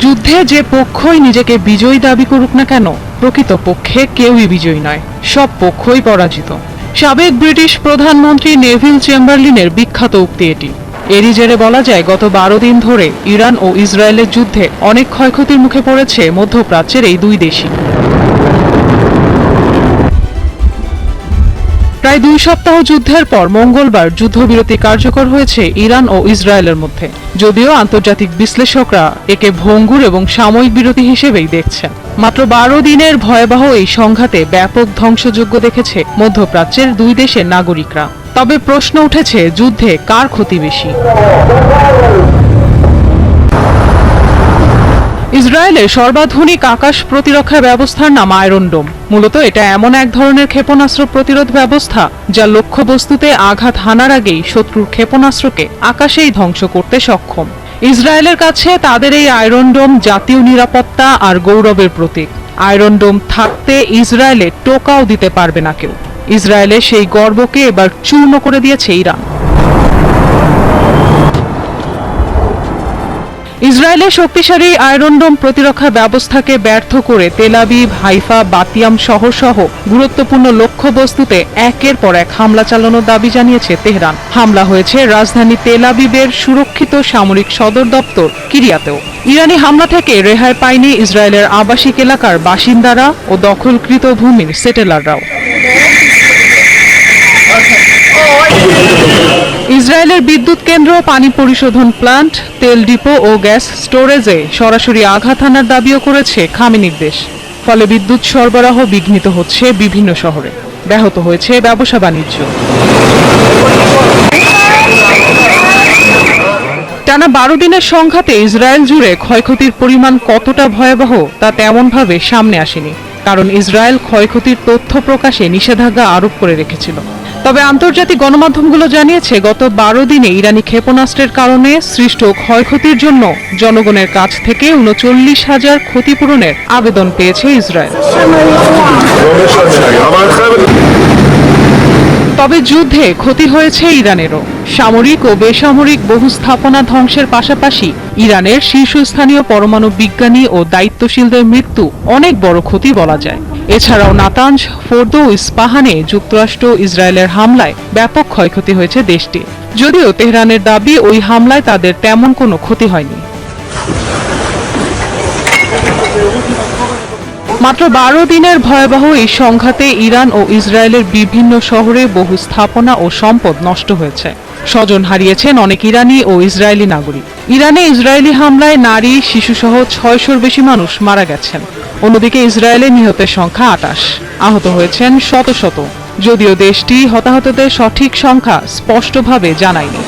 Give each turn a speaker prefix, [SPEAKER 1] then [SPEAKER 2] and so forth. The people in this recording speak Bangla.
[SPEAKER 1] যুদ্ধে যে পক্ষই নিজেকে বিজয়ী দাবি করুক না কেন, প্রকৃতপক্ষে কেউই বিজয়ী নয়, সব পক্ষই পরাজিত। সাবেক ব্রিটিশ প্রধানমন্ত্রী নেভিল চেম্বারলিনের বিখ্যাত উক্তি এটি। এরই জেরে বলা যায়, গত 12 দিন ধরে ইরান ও ইসরায়েলের যুদ্ধে অনেক ক্ষয়ক্ষতির মুখে পড়েছে মধ্যপ্রাচ্যের এই দুই দেশই। প্রায় 2 সপ্তাহ যুদ্ধের পর মঙ্গলবার যুদ্ধবিরতি কার্যকর হয়েছে ইরান ও ইসরায়েলের মধ্যে। যদিও আন্তর্জাতিক বিশ্লেষকরা একে ভঙ্গুর এবং সাময়িক বিরতি হিসেবেই দেখছেন। মাত্র 12 দিনের ভয়াবহ এই সংঘাতে ব্যাপক ধ্বংসযজ্ঞ দেখেছে মধ্যপ্রাচ্যের দুই দেশের নাগরিকরা। তবে প্রশ্ন উঠেছে, যুদ্ধে কার ক্ষতি বেশি? ইসরায়েলের সর্বাধুনিক আকাশ প্রতিরক্ষা ব্যবস্থার নাম আয়রন ডোম। মূলত এটা এমন এক ধরনের ক্ষেপণাস্ত্র প্রতিরোধ ব্যবস্থা যা লক্ষ্যবস্তুতে আঘাত হানার আগেই শত্রুর ক্ষেপণাস্ত্রকে আকাশেই ধ্বংস করতে সক্ষম। ইসরায়েলের কাছে তাদের এই আয়রন ডোম জাতীয় নিরাপত্তা আর গৌরবের প্রতীক। আয়রন ডোম থাকতে ইসরায়েলে টোকাও দিতে পারবে না কেউ। ইসরায়েলের সেই গর্বকে এবার চূর্ণ করে দিয়েছে ইরান। ইসরায়েলের শক্তিশালী আয়রন ডোম প্রতিরক্ষা ব্যবস্থাকে ব্যর্থ করে তেল আবিব, হাইফা, বাতিয়াম শহর সহ গুরুত্বপূর্ণ লক্ষ্যবস্তুতে একের পর এক হামলা চালানোর দাবি জানিয়েছে তেহরান। হামলা হয়েছে রাজধানী তেল আবিবের সুরক্ষিত সামরিক সদর দপ্তর কিরিয়াতেও। ইরানি হামলা থেকে রেহাই পায়নি ইসরায়েলের আবাসিক এলাকার বাসিন্দারা ও দখলকৃত ভূমির সেটেলাররাও। ইসরায়েলের বিদ্যুৎ কেন্দ্র, পানি পরিশোধন প্লান্ট, তেল ডিপো ও গ্যাস স্টোরেজে সরাসরি আঘাত হানার দাবিও করেছে খামেনির দেশ। ফলে বিদ্যুৎ সরবরাহ বিঘ্নিত হচ্ছে বিভিন্ন শহরে, ব্যাহত হয়েছে ব্যবসা বাণিজ্য। টানা 12 দিনের সংঘাতে ইসরায়েল জুড়ে ক্ষয়ক্ষতির পরিমাণ কতটা ভয়াবহ তা তেমনভাবে সামনে আসেনি, কারণ ইসরায়েল ক্ষয়ক্ষতির তথ্য প্রকাশে নিষেধাজ্ঞা আরোপ করে রেখেছিল। তবে আন্তর্জাতিক গণমাধ্যমগুলো জানিয়েছে, গত 12 দিনে ইরানি ক্ষেপণাস্ত্রের কারণে সৃষ্ট ক্ষয়ক্ষতির জন্য জনগণের কাছ থেকে 39,000 ক্ষতিপূরণের আবেদন পেয়েছে ইসরায়েল। তবে যুদ্ধে ক্ষতি হয়েছে ইরানেরও। সামরিক ও বেসামরিক বহু স্থাপনা ধ্বংসের পাশাপাশি ইরানের শীর্ষস্থানীয় পরমাণু বিজ্ঞানী ও দায়িত্বশীলদের মৃত্যু অনেক বড় ক্ষতি বলা যায়। এছাড়াও নাতাঞ্জ, ফোর্দো ও ইস্পাহানে যুক্তরাষ্ট্র ইসরায়েলের হামলায় ব্যাপক ক্ষয়ক্ষতি হয়েছে দেশটি। যদিও তেহরানের দাবি, ওই হামলায় তাদের তেমন কোনো ক্ষতি হয়নি। মাত্র 12 দিনের ভয়াবহ এই সংঘাতে ইরান ও ইসরায়েলের বিভিন্ন শহরে বহু স্থাপনা ও সম্পদ নষ্ট হয়েছে। স্বজন হারিয়েছেন অনেক ইরানি ও ইসরায়েলি নাগরিক। ইরানে ইসরায়েলি হামলায় নারী, শিশুসহ 600-র বেশি মানুষ মারা গেছেন। অন্যদিকে ইসরায়েলে নিহতের সংখ্যা 28, আহত হয়েছেন শত শত। যদিও দেশটি হতাহতদের সঠিক সংখ্যা স্পষ্টভাবে জানায়নি।